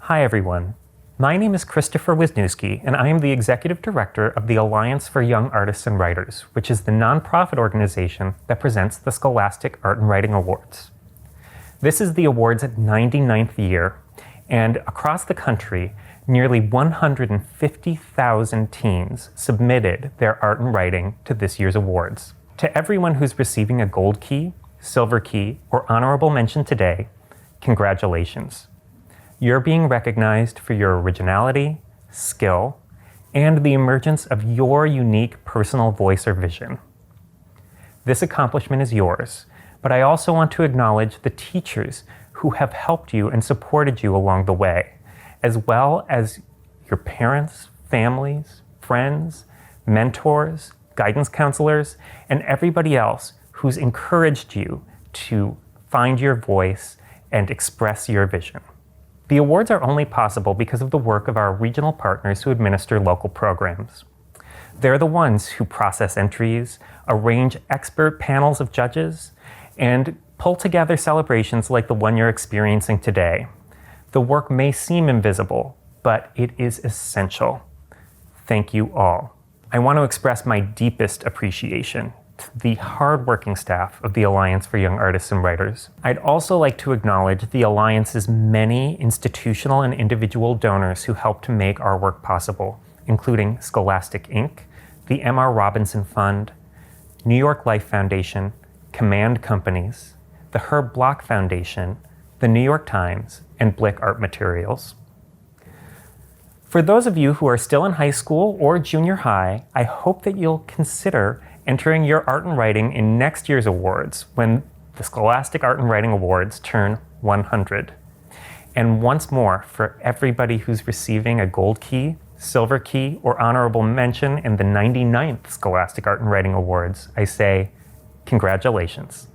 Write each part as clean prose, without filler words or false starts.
Hi everyone. My name is Christopher Wisniewski, and I am the Executive Director of the Alliance for Young Artists and Writers, which is the nonprofit organization that presents the Scholastic Art and Writing Awards. This is the award's 99th year, and across the country, nearly 150,000 teens submitted their art and writing to this year's awards. To everyone who's receiving a gold key, silver key, or honorable mention today, congratulations. You're being recognized for your originality, skill, and the emergence of your unique personal voice or vision. This accomplishment is yours, but I also want to acknowledge the teachers who have helped you and supported you along the way, as well as your parents, families, friends, mentors, guidance counselors, and everybody else who's encouraged you to find your voice and express your vision. The awards are only possible because of the work of our regional partners who administer local programs. They're the ones who process entries, arrange expert panels of judges, and pull together celebrations like the one you're experiencing today. The work may seem invisible, but it is essential. Thank you all. I want to express my deepest appreciation to the hardworking staff of the Alliance for Young Artists and Writers. I'd also like to acknowledge the Alliance's many institutional and individual donors who help to make our work possible, including Scholastic Inc., the M.R. Robinson Fund, New York Life Foundation, Command Companies, the Herb Block Foundation, the New York Times, and Blick Art Materials. For those of you who are still in high school or junior high, I hope that you'll consider entering your art and writing in next year's awards when the Scholastic Art and Writing Awards turn 100. And once more, for everybody who's receiving a gold key, silver key, or honorable mention in the 99th Scholastic Art and Writing Awards, I say, congratulations.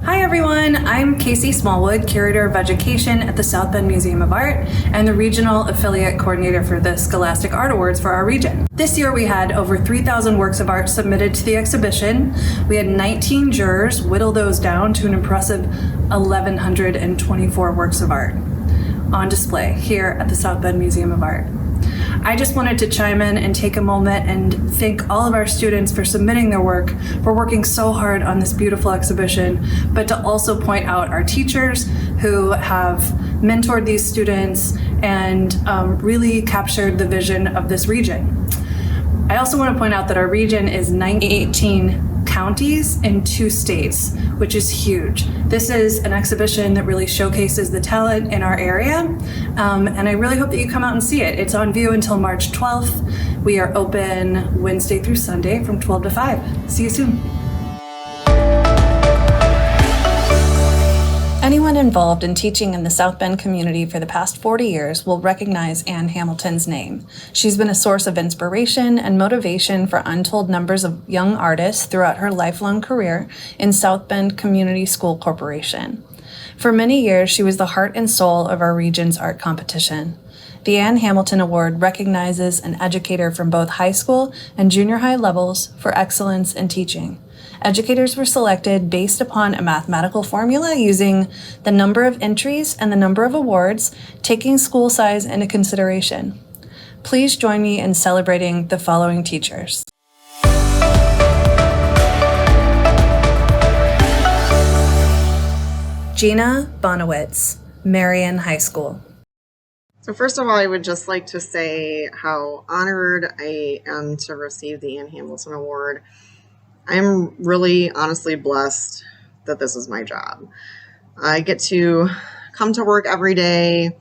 Hi everyone, I'm Casey Smallwood, Curator of Education at the South Bend Museum of Art and the Regional Affiliate Coordinator for the Scholastic Art Awards for our region. This year we had over 3,000 works of art submitted to the exhibition. We had 19 jurors whittle those down to an impressive 1,124 works of art on display here at the South Bend Museum of Art. I just wanted to chime in and take a moment and thank all of our students for submitting their work, for working so hard on this beautiful exhibition, but to also point out our teachers who have mentored these students and really captured the vision of this region. I also want to point out that our region is 18 counties in 2 states, which is huge. This is an exhibition that really showcases the talent in our area, and I really hope that you come out and see it. It's on view until March 12th. We are open Wednesday through Sunday from 12 to 5. See you soon. Anyone involved in teaching in the South Bend community for the past 40 years will recognize Ann Hamilton's name. She's been a source of inspiration and motivation for untold numbers of young artists throughout her lifelong career in South Bend Community School Corporation. For many years, she was the heart and soul of our region's art competition. The Ann Hamilton Award recognizes an educator from both high school and junior high levels for excellence in teaching. Educators were selected based upon a mathematical formula using the number of entries and the number of awards, taking school size into consideration. Please join me in celebrating the following teachers. Gina Bonewitz, Marian High School. So first of all, I would just like to say how honored I am to receive the Ann Hamilton Award. I'm really honestly blessed that this is my job. I get to come to work every day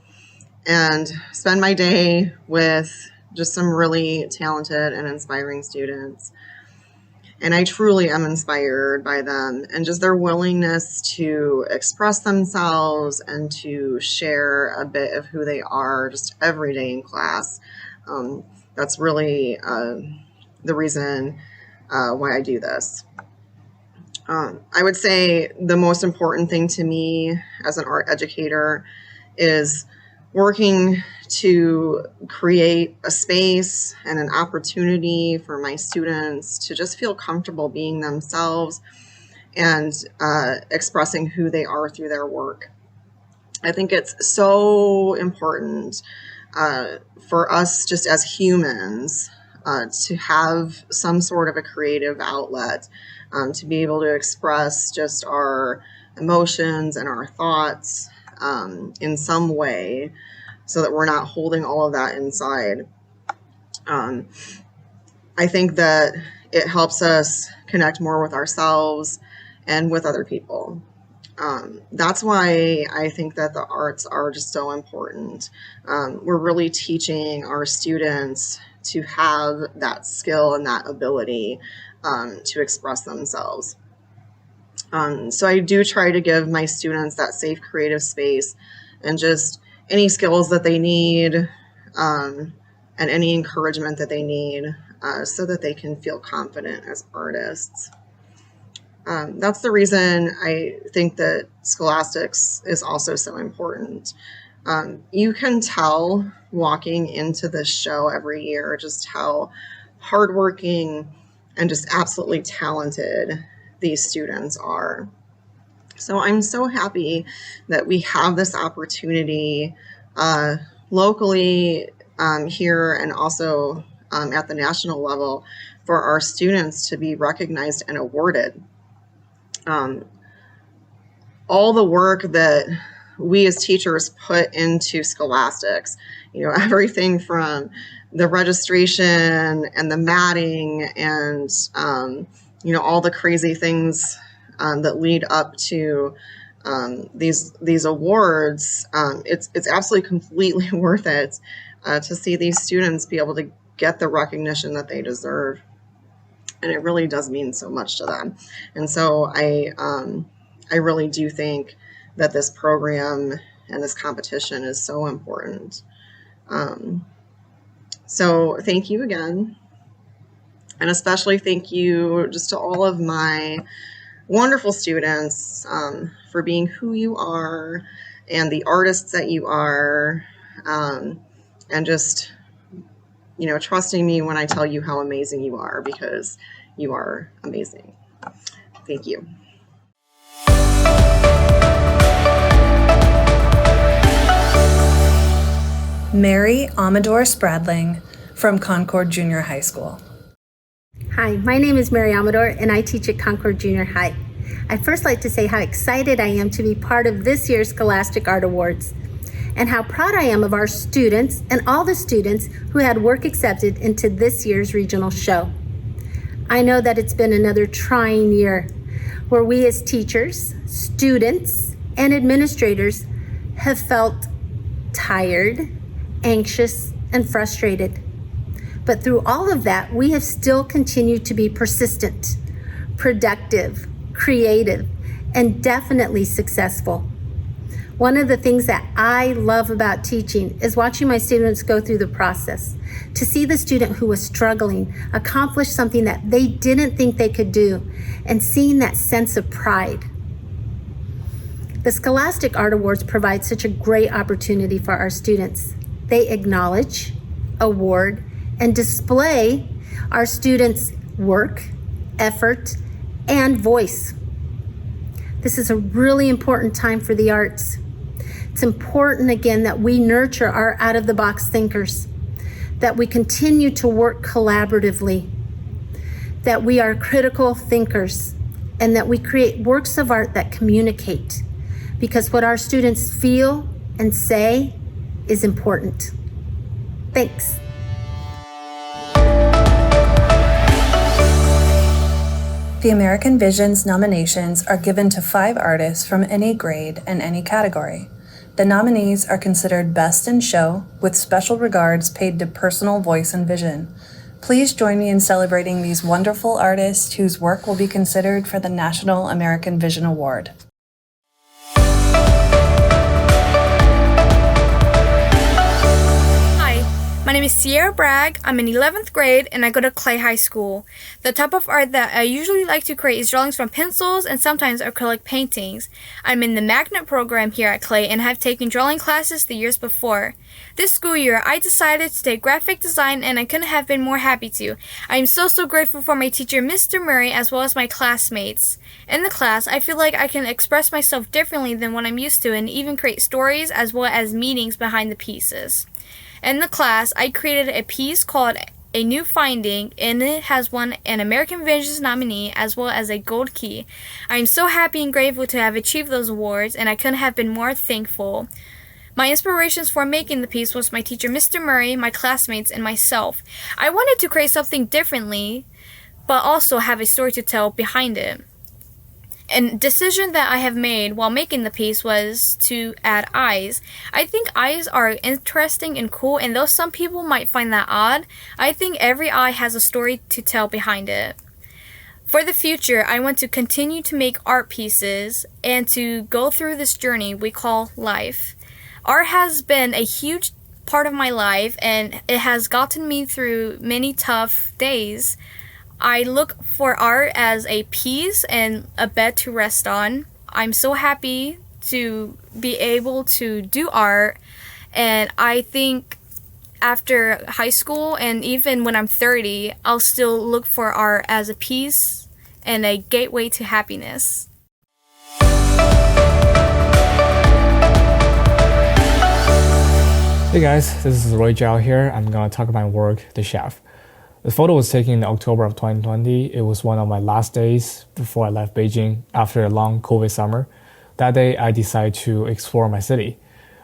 and spend my day with just some really talented and inspiring students. And I truly am inspired by them and just their willingness to express themselves and to share a bit of who they are just every day in class. That's really the reason why I do this. I would say the most important thing to me as an art educator is working to create a space and an opportunity for my students to just feel comfortable being themselves and expressing who they are through their work. I think it's so important for us just as humans to have some sort of a creative outlet, to be able to express just our emotions and our thoughts in some way, so that we're not holding all of that inside. I think that it helps us connect more with ourselves and with other people. That's why I think that the arts are just so important. We're really teaching our students to have that skill and that ability to express themselves. So I do try to give my students that safe creative space and just any skills that they need and any encouragement that they need so that they can feel confident as artists. That's the reason I think that scholastics is also so important. You can tell walking into this show every year just how hardworking and just absolutely talented these students are. So I'm so happy that we have this opportunity locally here and also at the national level for our students to be recognized and awarded. All the work that we as teachers put into scholastics, everything from the registration and the matting and, all the crazy things that lead up to these awards, it's absolutely completely worth it to see these students be able to get the recognition that they deserve. And it really does mean so much to them. And so I really do think that this program and this competition is so important. So thank you again. And especially thank you just to all of my wonderful students for being who you are and the artists that you are, and just trusting me when I tell you how amazing you are, because you are amazing. Thank you. Mary Amador-Spradling from Concord Junior High School. Hi, my name is Mary Amador, and I teach at Concord Junior High. I'd first like to say how excited I am to be part of this year's Scholastic Art Awards, and how proud I am of our students and all the students who had work accepted into this year's regional show. I know that it's been another trying year where we as teachers, students, and administrators have felt tired, anxious, and frustrated. But through all of that, we have still continued to be persistent, productive, creative, and definitely successful. One of the things that I love about teaching is watching my students go through the process, to see the student who was struggling accomplish something that they didn't think they could do, and seeing that sense of pride. The Scholastic Art Awards provide such a great opportunity for our students. They acknowledge, award, and display our students' work, effort, and voice. This is a really important time for the arts. It's important, again, that we nurture our out-of-the-box thinkers, that we continue to work collaboratively, that we are critical thinkers, and that we create works of art that communicate, because what our students feel and say is important. Thanks. The American Vision's nominations are given to 5 artists from any grade and any category. The nominees are considered best in show, with special regards paid to personal voice and vision. Please join me in celebrating these wonderful artists whose work will be considered for the National American Vision Award. Hi, My name is Sierra Bragg. I'm in 11th grade and I go to Clay High School. The type of art that I usually like to create is drawings from pencils and sometimes acrylic paintings. I'm in the magnet program here at Clay and have taken drawing classes the years before. This school year, I decided to take graphic design and I couldn't have been more happy to. I am so grateful for my teacher, Mr. Murray, as well as my classmates. In the class, I feel like I can express myself differently than what I'm used to and even create stories as well as meanings behind the pieces. In the class, I created a piece called A New Finding, and it has won an American Visions nominee as well as a gold key. I am so happy and grateful to have achieved those awards, and I couldn't have been more thankful. My inspirations for making the piece was my teacher, Mr. Murray, my classmates, and myself. I wanted to create something differently, but also have a story to tell behind it. A decision that I have made while making the piece was to add eyes. I think eyes are interesting and cool, and though some people might find that odd, I think every eye has a story to tell behind it. For the future, I want to continue to make art pieces and to go through this journey we call life. Art has been a huge part of my life, and it has gotten me through many tough days. I look for art as a peace and a bed to rest on. I'm so happy to be able to do art, and I think after high school and even when I'm 30, I'll still look for art as a peace and a gateway to happiness. Hey guys, this is Roy Zhao here. I'm gonna talk about my work, The Chef. The photo was taken in October of 2020. It was one of my last days before I left Beijing after a long COVID summer. That day, I decided to explore my city.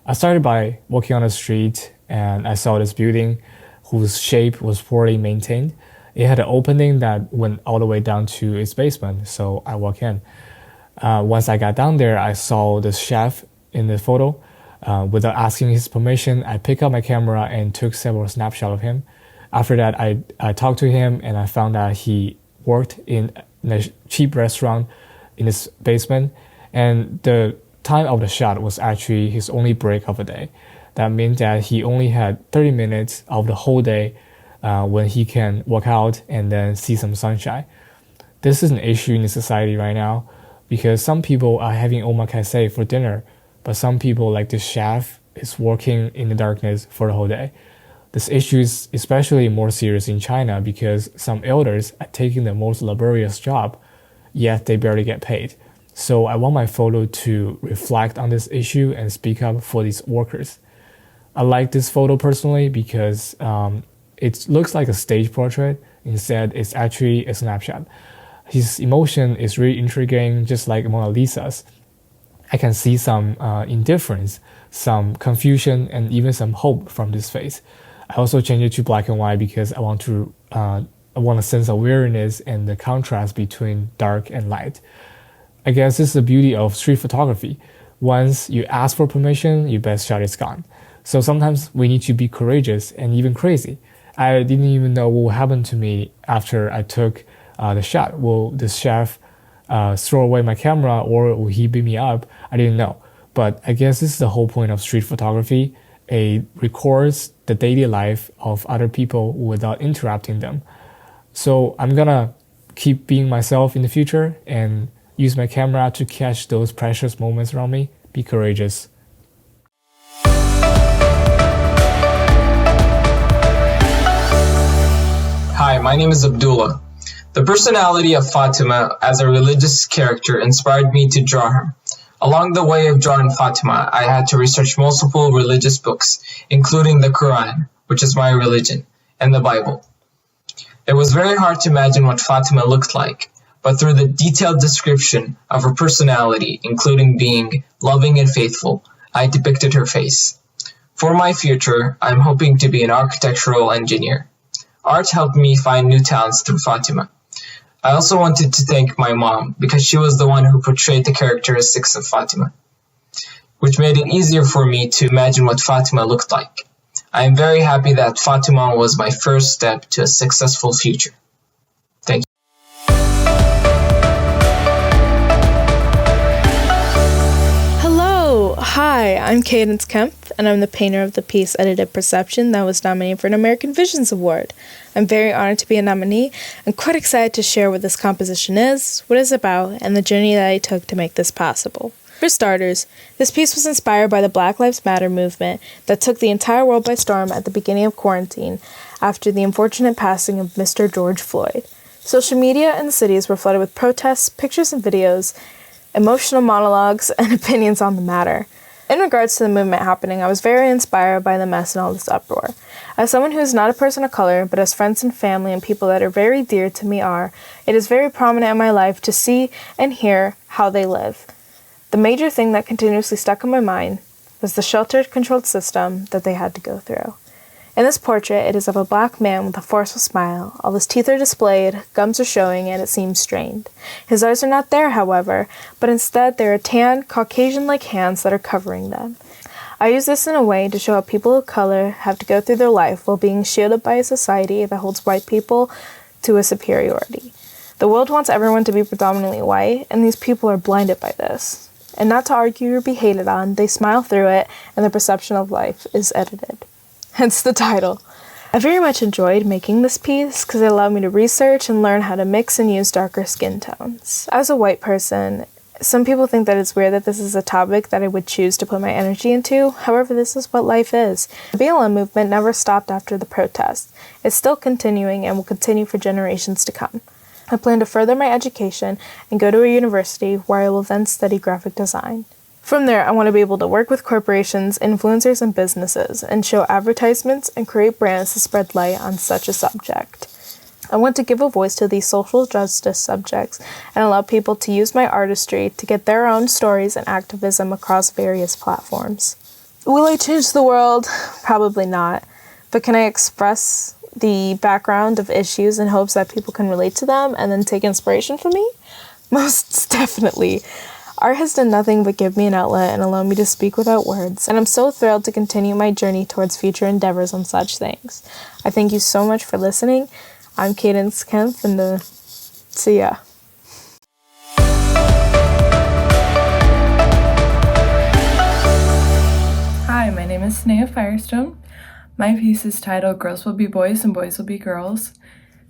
I started by walking on the street and I saw this building whose shape was poorly maintained. It had an opening that went all the way down to its basement, so I walked in. Once I got down there, I saw the chef in the photo. Without asking his permission, I picked up my camera and took several snapshots of him. After that, I talked to him and I found that he worked in a cheap restaurant in his basement. And the time of the shot was actually his only break of the day. That meant that he only had 30 minutes of the whole day when he can walk out and then see some sunshine. This is an issue in the society right now because some people are having omakase for dinner, but some people, like this chef, is working in the darkness for the whole day. This issue is especially more serious in China because some elders are taking the most laborious job, yet they barely get paid. So I want my photo to reflect on this issue and speak up for these workers. I like this photo personally because it looks like a stage portrait. Instead, it's actually a snapshot. His emotion is really intriguing, just like Mona Lisa's. I can see some indifference, some confusion, and even some hope from this face. I also changed it to black and white because I want a sense of awareness and the contrast between dark and light. I guess this is the beauty of street photography. Once you ask for permission, your best shot is gone. So sometimes we need to be courageous and even crazy. I didn't even know what would happen to me after I took the shot. Will this chef throw away my camera or will he beat me up? I didn't know. But I guess this is the whole point of street photography. It records the daily life of other people without interrupting them. So I'm gonna keep being myself in the future and use my camera to catch those precious moments around me. Be courageous. Hi, my name is Abdullah. The personality of Fatima as a religious character inspired me to draw her. Along the way of drawing Fatima, I had to research multiple religious books, including the Quran, which is my religion, and the Bible. It was very hard to imagine what Fatima looked like, but through the detailed description of her personality, including being loving and faithful, I depicted her face. For my future, I'm hoping to be an architectural engineer. Art helped me find new talents through Fatima. I also wanted to thank my mom because she was the one who portrayed the characteristics of Fatima, which made it easier for me to imagine what Fatima looked like. I am very happy that Fatima was my first step to a successful future. Thank you. Hello, hi, I'm Cadence Kempf, and I'm the painter of the piece Edited Perception that was nominated for an American Visions Award. I'm very honored to be a nominee and quite excited to share what this composition is, what it's about, and the journey that I took to make this possible. For starters, this piece was inspired by the Black Lives Matter movement that took the entire world by storm at the beginning of quarantine after the unfortunate passing of Mr. George Floyd. Social media and the cities were flooded with protests, pictures and videos, emotional monologues, and opinions on the matter. In regards to the movement happening, I was very inspired by the mess and all this uproar. As someone who is not a person of color, but as friends and family and people that are very dear to me are, it is very prominent in my life to see and hear how they live. The major thing that continuously stuck in my mind was the shelter-controlled system that they had to go through. In this portrait, it is of a black man with a forceful smile. All his teeth are displayed, gums are showing, and it seems strained. His eyes are not there, however, but instead there are tan, Caucasian-like hands that are covering them. I use this in a way to show how people of color have to go through their life while being shielded by a society that holds white people to a superiority. The world wants everyone to be predominantly white, and these people are blinded by this. And not to argue or be hated on, they smile through it, and their perception of life is edited. Hence the title. I very much enjoyed making this piece because it allowed me to research and learn how to mix and use darker skin tones. As a white person, some people think that it's weird that this is a topic that I would choose to put my energy into. However, this is what life is. The BLM movement never stopped after the protest. It's still continuing and will continue for generations to come. I plan to further my education and go to a university where I will then study graphic design. From there, I want to be able to work with corporations, influencers, and businesses, and show advertisements and create brands to spread light on such a subject. I want to give a voice to these social justice subjects and allow people to use my artistry to get their own stories and activism across various platforms. Will I change the world? Probably not. But can I express the background of issues in hopes that people can relate to them and then take inspiration from me? Most definitely. Art has done nothing but give me an outlet and allow me to speak without words, and I'm so thrilled to continue my journey towards future endeavors on such things. I thank you so much for listening. I'm Cadence Kempf, and see ya. Hi, my name is Sanaya Firestone. My piece is titled Girls Will Be Boys and Boys Will Be Girls.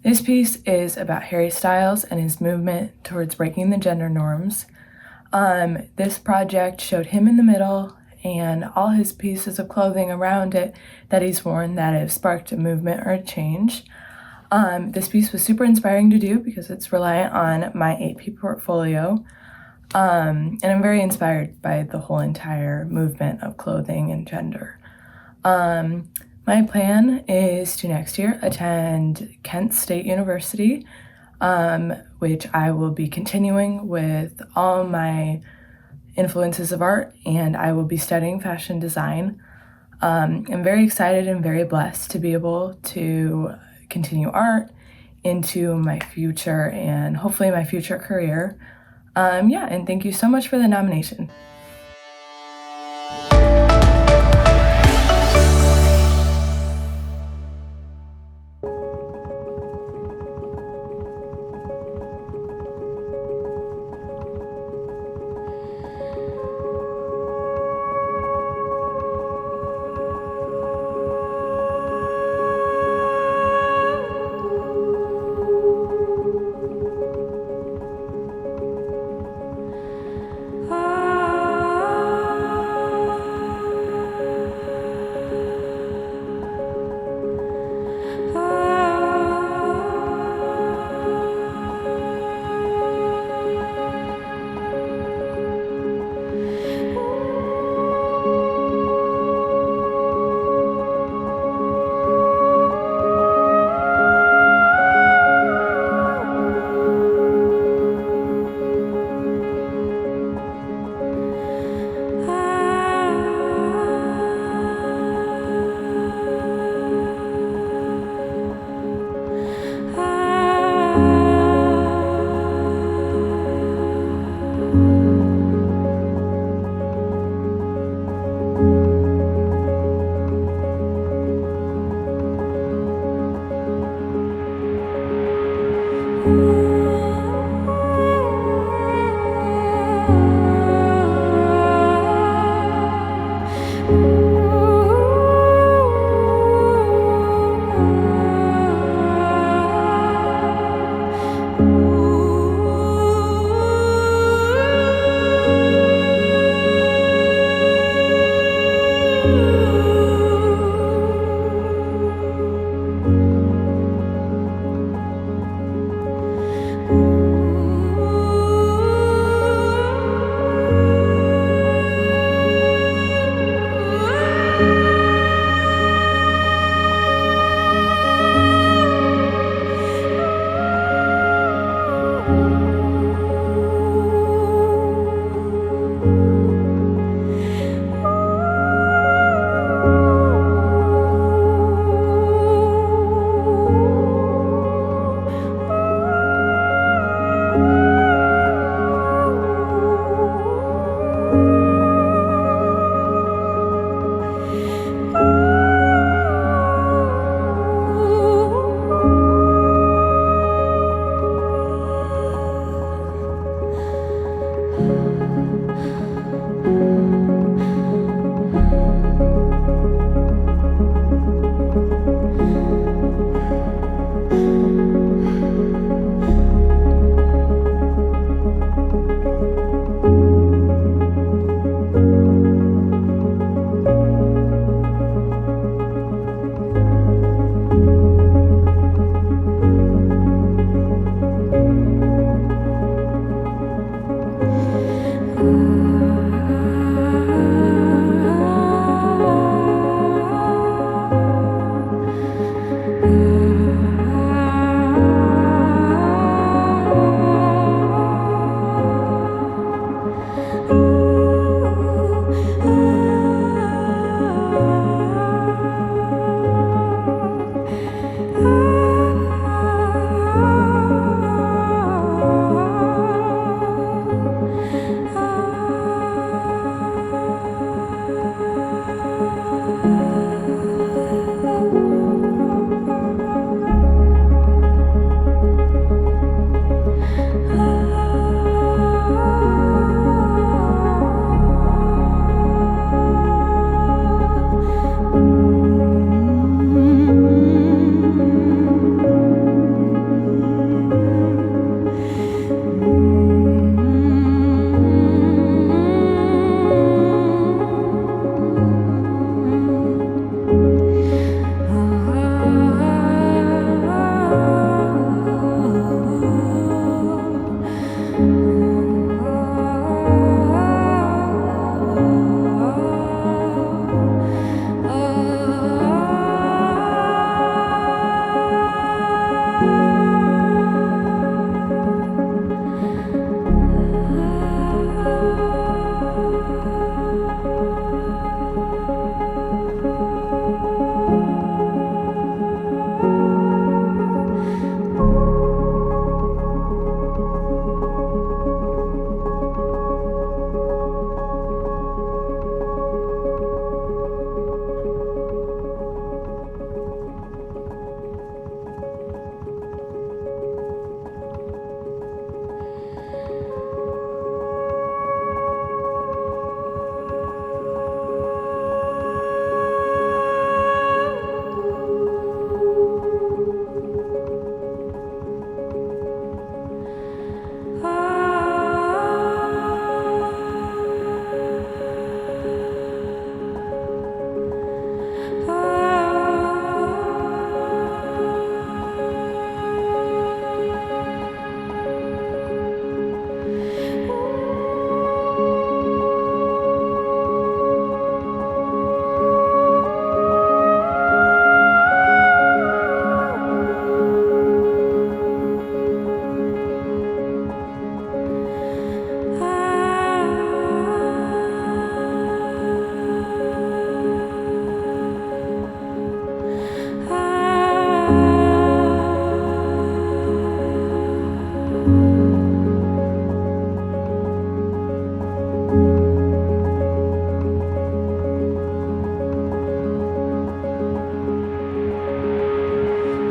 This piece is about Harry Styles and his movement towards breaking the gender norms. This project showed him in the middle and all his pieces of clothing around it that he's worn that have sparked a movement or a change. This piece was super inspiring to do because it's reliant on my 8P portfolio. And I'm very inspired by the whole entire movement of clothing and gender. My plan is to next year attend Kent State University, which I will be continuing with all my influences of art, and I will be studying fashion design. I'm very excited and very blessed to be able to continue art into my future and hopefully my future career. And thank you so much for the nomination. Ah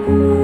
you.